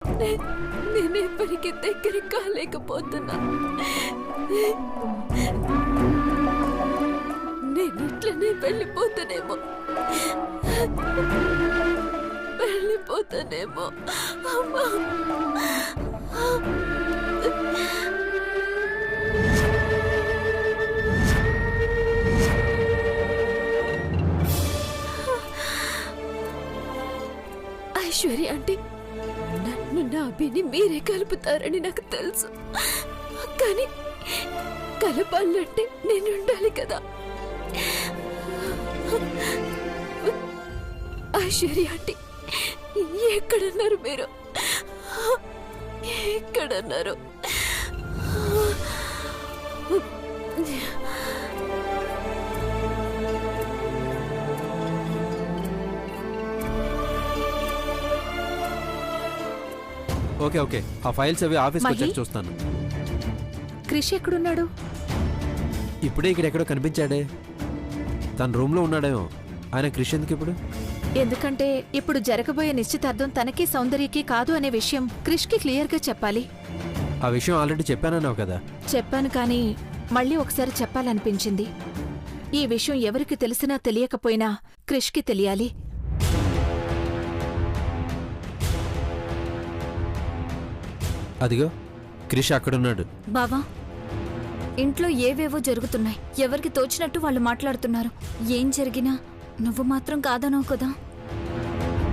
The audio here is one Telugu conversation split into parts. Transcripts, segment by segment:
నేను ఎప్పటికీ దగ్గర కాలేకపోతున్నా. నేను ఇట్లనే వెళ్ళిపోతానేమో. అమ్మా. ఐశ్వర్య అంటే నన్ను నా అభిని మీరే కలుపుతారని నాకు తెలుసు. కానీ కలపాలంటే నేను ఉండాలి కదా. ఐశ్వర్య అంటే ఎక్కడున్నారు మీరు? ఎక్కడున్నారు? ఓకే ఓకే, ఆ ఫైల్స్ అవి ఆఫీస్కి వచ్చి చూస్తాను. క్రిష్ ఎక్కడున్నాడు? ఇప్పుడే ఇక్కడెక్కడో కనిపించాడే. తన రూమ్లో ఉన్నాడేమో. ఆయన క్రిష్ ఎందుకు ఇప్పుడు? ఎందుకంటే ఇప్పుడు జరగబోయే నిశ్చితార్థం తనకి సౌందర్యకి కాదు అనే విషయం క్రిష్కి క్లియర్గా చెప్పాలి. ఆ విషయం ఆల్రెడీ చెప్పానన్నావు కదా. చెప్పాను, కానీ మళ్ళీ ఒకసారి చెప్పాలనిపించింది. ఈ విషయం ఎవరికి తెలిసినా తెలియకపోయినా క్రిష్కి తెలియాలి. అదిగో క్రిష్ అక్కడున్నాడు. బావా, ఇంట్లో ఏవేవో జరుగుతున్నాయి. ఎవరికి తోచినట్టు వాళ్ళు మాట్లాడుతున్నారు. ఏం జరిగినా నువ్వు మాత్రం కాదనవు కదా.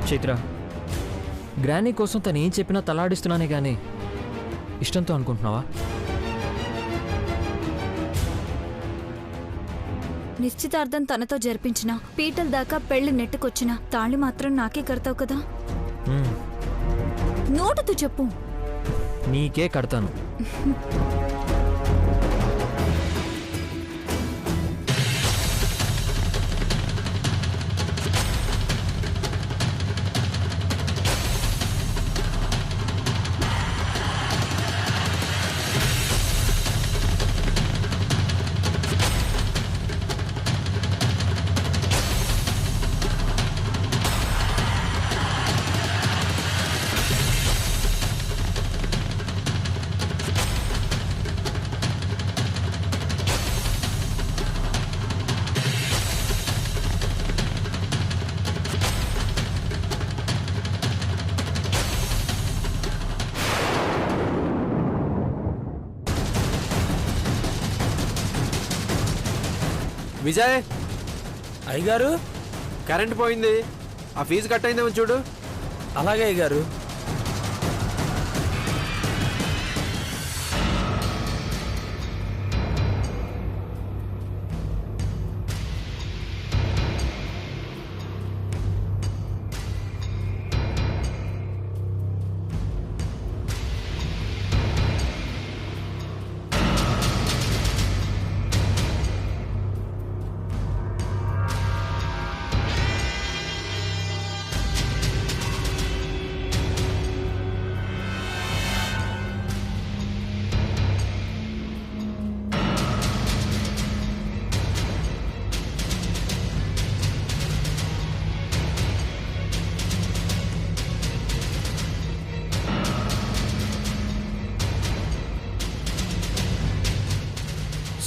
చైత్ర, గ్రానీ కోసం తను ఏం చెప్పినా తలాడిస్తున్నానే గానీ ఇష్టంతో అనుకుంటున్నావా? నిశ్చితార్థం తనతో జరిపించిన, పీటల దాకా పెళ్లి నెట్టుకొచ్చిన తాళి మాత్రం నాకే కడతావు కదా. నోటుతో చెప్పు. నీకే కడతాను. విజయ్, అయ్యగారు, కరెంట్ పోయింది. ఆ ఫీజు కట్ అయిందేమో చూడు. అలాగే అయ్యగారు.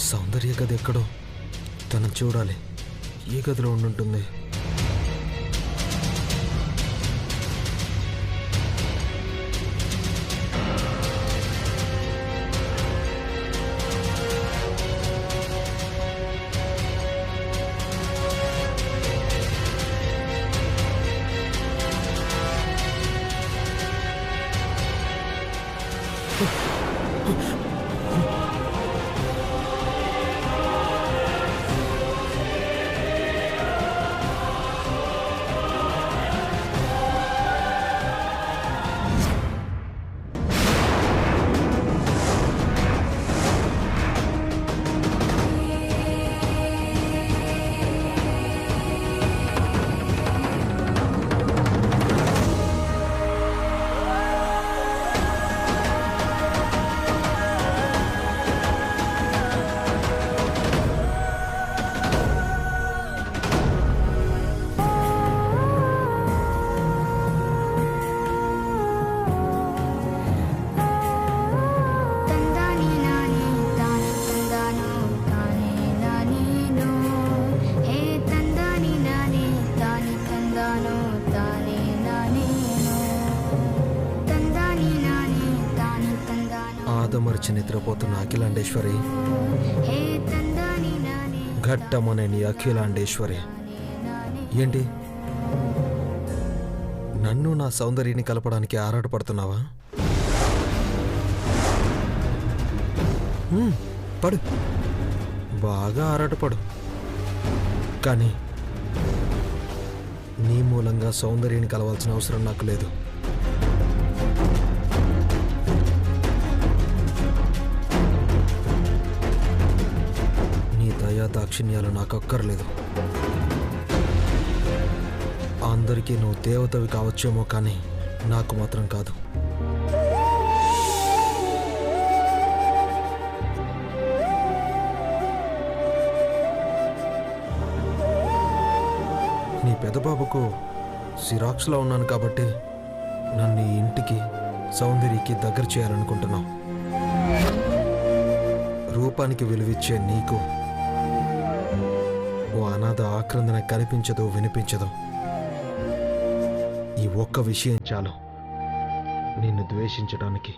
సౌందర్య గది ఎక్కడో తనను చూడాలి. ఏ గదిలో ఉండుంటుంది? ఆదమరిచి నిద్రపోతున్న అఖిలాండేశ్వరి, ఘట్టమనే నీ అఖిలాండేశ్వరి. ఏంటి, నన్ను నా సౌందర్యాన్ని కలపడానికి ఆరాటపడుతున్నావా? పడు, బాగా ఆరాటపడు. కానీ నీ మూలంగా సౌందర్యాన్ని కలవాల్సిన అవసరం నాకు లేదు. నీ దయా దాక్షిణ్యాలు నాకు అక్కర్లేదు. అందరికీ నువ్వు దేవతవి కావచ్చేమో, కానీ నాకు మాత్రం కాదు. నీ పెదబాబుకు సిరాక్స్లో ఉన్నాను కాబట్టి నన్ను ఈ ఇంటికి, సౌందర్యకి దగ్గర చేయాలనుకుంటున్నావు. రూపానికి విలువిచ్చే నీకు ఓ అనాథ ఆక్రందన కనిపించదు, వినిపించదు. ఈ ఒక్క విషయం చాలు నిన్ను ద్వేషించడానికి.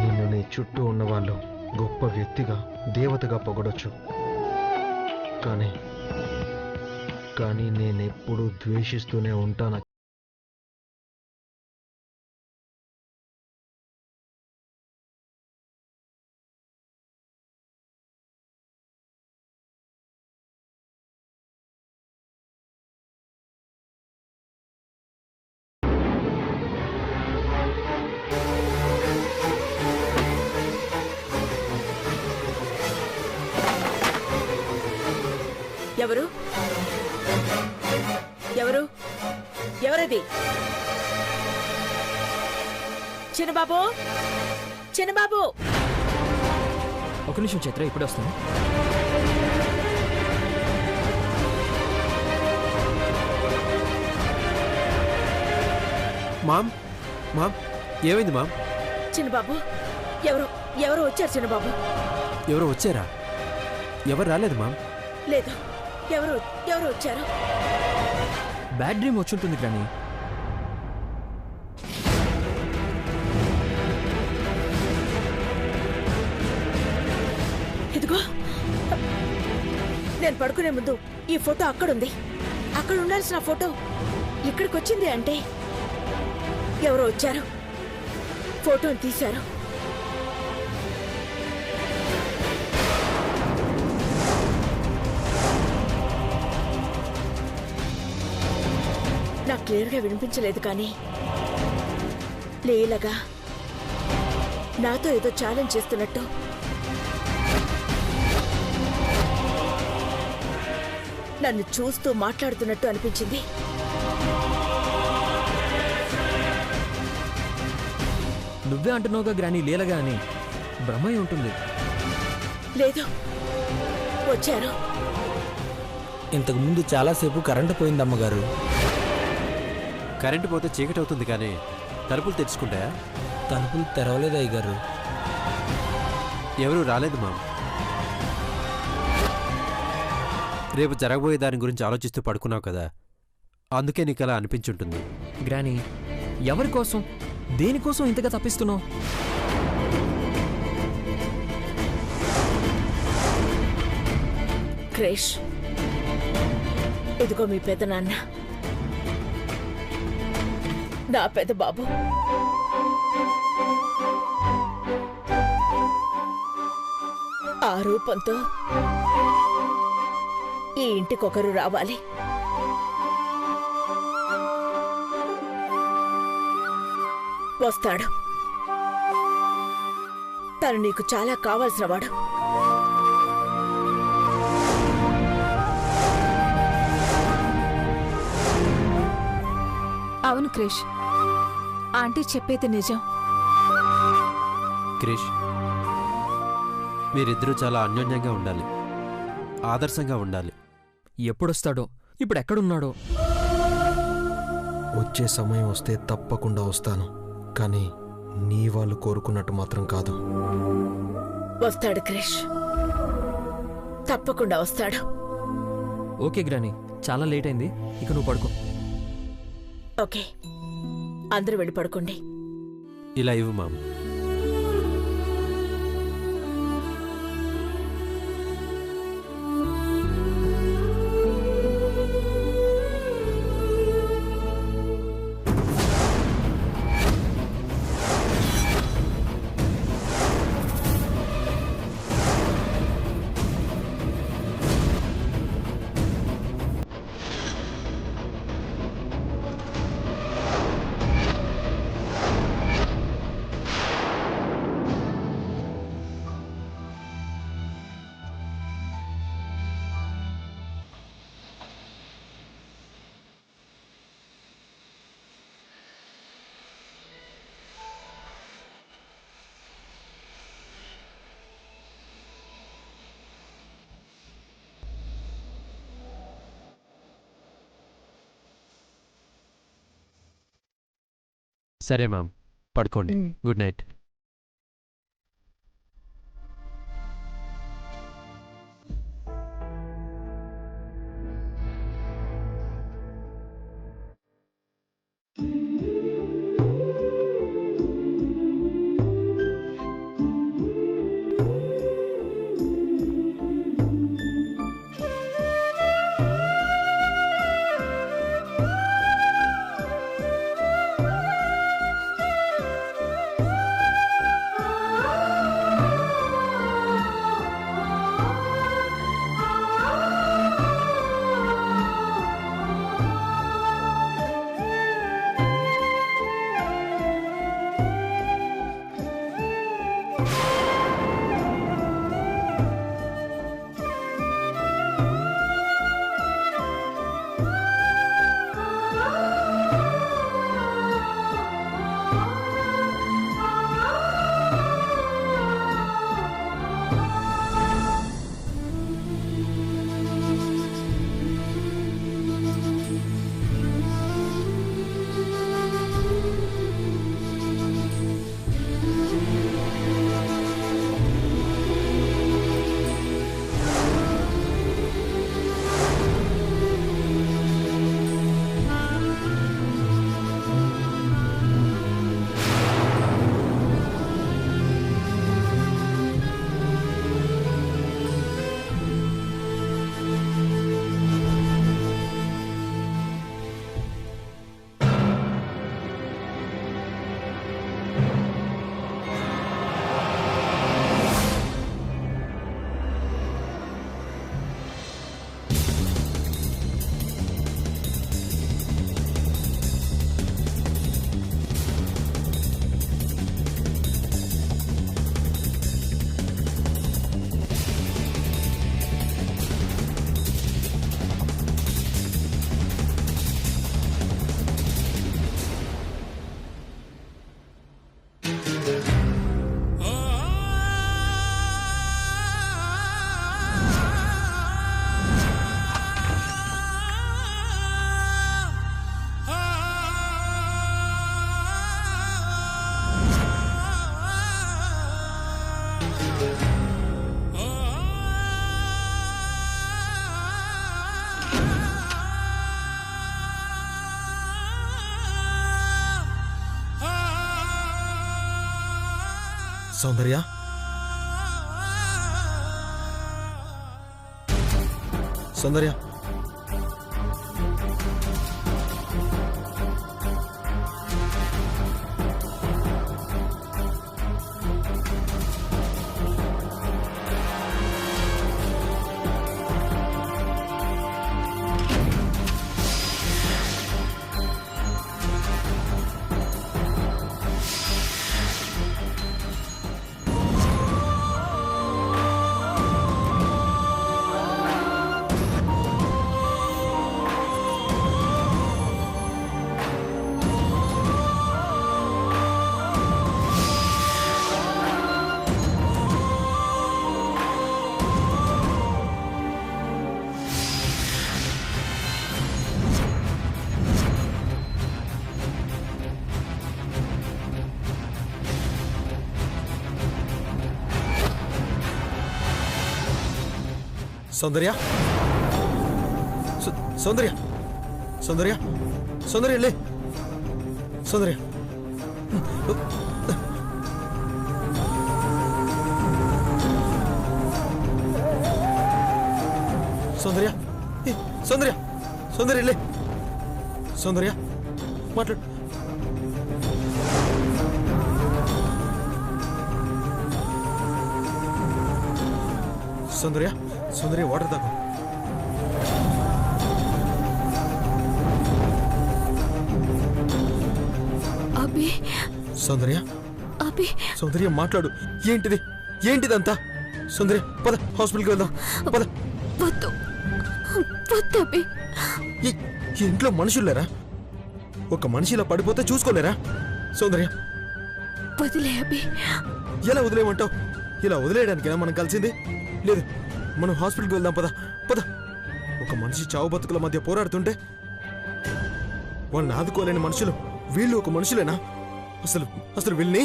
నిన్ను నీ చుట్టూ ఉన్నవాళ్ళు గొప్ప వ్యక్తిగా, దేవతగా పొగడొచ్చు. కానీ నేనెప్పుడూ ద్వేషిస్తూనే ఉంటాను. ఎవరు ఎవరు ఎవరది? చిన్నబాబు, చిన్నబాబు! ఒక నిమిషం చైత్ర, ఇప్పుడే వస్తాను. మామ్, మామ్, ఏమైంది మామ్? చిన్నబాబు, ఎవరు ఎవరు వచ్చారు? చిన్నబాబు, ఎవరో వచ్చారా? ఎవరు రాలేదు మామ్. లేదు, ఎవరు ఎవరు వచ్చారు? బ్యాడ్ డ్రీమ్ వచ్చుంటుంది కానీ. ఇదిగో, నేను పడుకునే ముందు ఈ ఫోటో అక్కడుంది. అక్కడ ఉండాల్సిన ఫోటో ఇక్కడికి వచ్చింది అంటే ఎవరో వచ్చారు, ఫోటోని తీశారు. నాకు క్లియర్గా వినిపించలేదు, కానీ లీలగా నాతో ఏదో ఛాలెంజ్ చేస్తున్నట్టు, నన్ను చూస్తూ మాట్లాడుతున్నట్టు అనిపించింది. నువ్వే అంటున్నావుగా గ్రానీ లీలగా అని. బ్రహ్మయ్య ఉంటుంది. లేదు, వచ్చారు. ఇంతకుముందు చాలాసేపు కరెంటు పోయింది అమ్మగారు. కరెంటు పోతే చీకటి అవుతుంది, కానీ తలుపులు తెరుచుకుంటాయా? తలుపులు తెరవలేదు అయ్యగారు. ఎవరూ రాలేదు మామ్. రేపు జరగబోయే దాని గురించి ఆలోచిస్తూ పడుకున్నావు కదా, అందుకే నీకు అలా అనిపించుంటుంది. గ్రానీ, ఎవరి కోసం, దేనికోసం ఇంతగా తప్పిస్తున్నావు? క్రేష్, ఇదిగో మీ పెద్ద నాన్న, నా పెద్ద బాబు. ఆ రూపంతో ఈ ఇంటికొకరు రావాలి. వస్తాడు. తను నీకు చాలా కావాల్సిన వాడు. అవును క్రిష్, ఆంటీ చెప్పేది నిజం. క్రిష్, మీరిద్దరూ చాలా అన్యోన్యంగా ఉండాలి, ఆదర్శంగా ఉండాలి. ఎప్పుడొస్తాడో, ఇప్పుడు ఎక్కడున్నాడో? వచ్చే సమయం వస్తే తప్పకుండా వస్తాను, కానీ నీ వాళ్ళు కోరుకున్నట్టు మాత్రం కాదు. వస్తాడు క్రిష్, తప్పకుండా వస్తాడు. ఓకే గ్రానీ, చాలా లేట్ అయింది, ఇక నువ్వు పడుకో. ఓకే, అందరూ వెళ్ళి పడుకోండి. ఇలా ఇవ్వు మామ్. సరే మామ్, పడుకోండి. Good night. సౌందర్య, సౌందర్య, సౌందర్య, సౌందర్య సౌందర్య సౌందర్య లే సౌందర్య సౌందర్య సౌందర్య సౌందర్య లే సౌందర్య మాట్లాడు సౌందర్య సౌందర్య వాటర్ తాగు అభి సౌందర్య అభి సౌందర్య మాట్లాడు ఏంటిదంతా సౌందర్య పద హాస్పిటల్కి వెళ్దాం పద వద్దు వద్దు అభి ఈ ఇంట్లో మనుషులు లేరా ఒక మనిషి ఇలా పడిపోతే చూసుకోలేరా సౌందర్య వదిలే అభి ఎలా వదిలేయమంటావు ఇలా వదిలేయడానికేనా మనం కలిసింది లేదు మనం హాస్పిటల్కి వెళ్దాం పద పద ఒక మనిషి చావు బతుకుల మధ్య పోరాడుతుంటే వాళ్ళని ఆదుకోలేని మనుషులు వీళ్ళు ఒక మనుషులేనా అసలు అసలు వీళ్ళని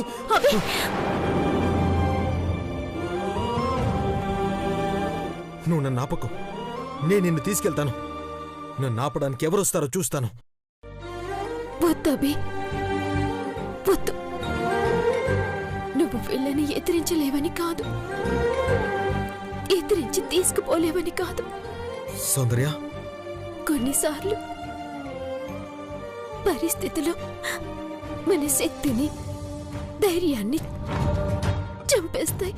నువ్వు నన్ను ఆపకు నేను నిన్ను తీసుకెళ్తాను నన్ను ఆపడానికి ఎవరు వస్తారో చూస్తాను వద్దు అభి వద్దు నువ్వు వీళ్ళని ఎదిరించలేవని కాదు ఎదిరించి తీసుకుపోలేవని కాదు సౌందర్య కొన్నిసార్లు పరిస్థితులు మన శక్తిని ధైర్యాన్ని చంపేస్తాయి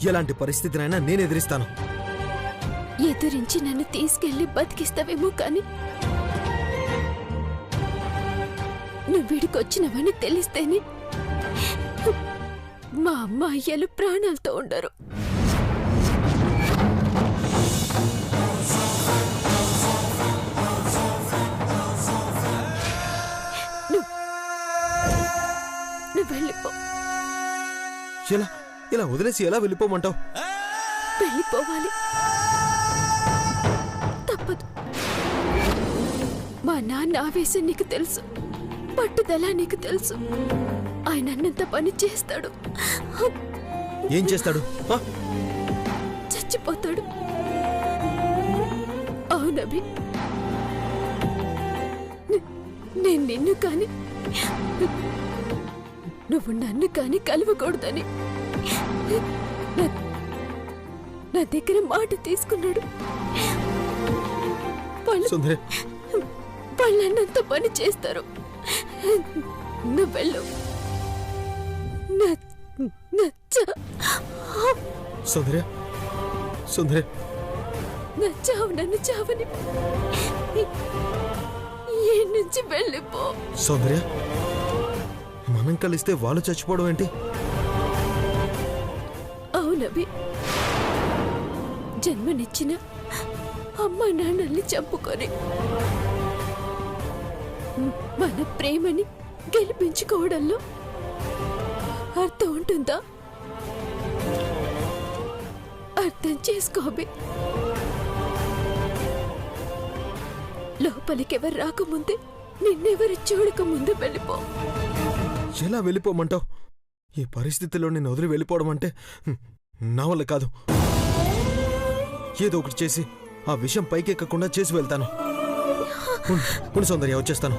ఎలాంటి పరిస్థితినైనా నేను ఎదిరిస్తాను ఎదిరించి నన్ను తీసుకెళ్లి బతికిస్తావేమో కానీ నువ్వు వీడికొచ్చినవని తెలిస్తేనే మా అమ్మ అయ్యలు ప్రాణాలతో ఉండరు నువ్వు వెళ్ళిపో ఇలా వదిలేసి ఎలా వెళ్ళిపోమంటావు వెళ్ళిపోవాలి తప్పదు మా నాన్న ఆవేశం నీకు తెలుసు పట్టుదల నీకు తెలుసు ఆయన అన్నంత పని చేస్తాడు ఏం చేస్తాడు చచ్చిపోతాడు అవునభి నేను నిన్ను కాని నువ్వు నన్ను కాని కలవకూడదని నా దగ్గర మాట తీసుకున్నాడు వాళ్ళన్నంత పని చేస్తారు నువ్వు వెళ్ళు సౌందర్య సౌందర్య నచ్చావు నన్ను చావని ఏ నుంచి వెళ్ళిపో సౌందర్య మనం కలిస్తే వాళ్ళు చచ్చిపోవడం ఏంటి అవునవి జన్మనిచ్చిన అమ్మ నాన్నల్ని చంపుకొని మన ప్రేమని గెలిపించుకోవడంలో అర్థం ఉంటుందా అర్థం చేసుకోబి లోపలికెవరు రాకముందే నిన్నెవరు చూడకముందే వెళ్ళిపో ఎలా వెళ్ళిపోమంటావు ఈ పరిస్థితిలో నేను వదిలి వెళ్ళిపోవడం అంటే నా వల్ల కాదు ఏదో ఒకటి చేసి ఆ విషయం పైకెక్కకుండా చేసి వెళ్తాను సౌందర్య వచ్చేస్తాను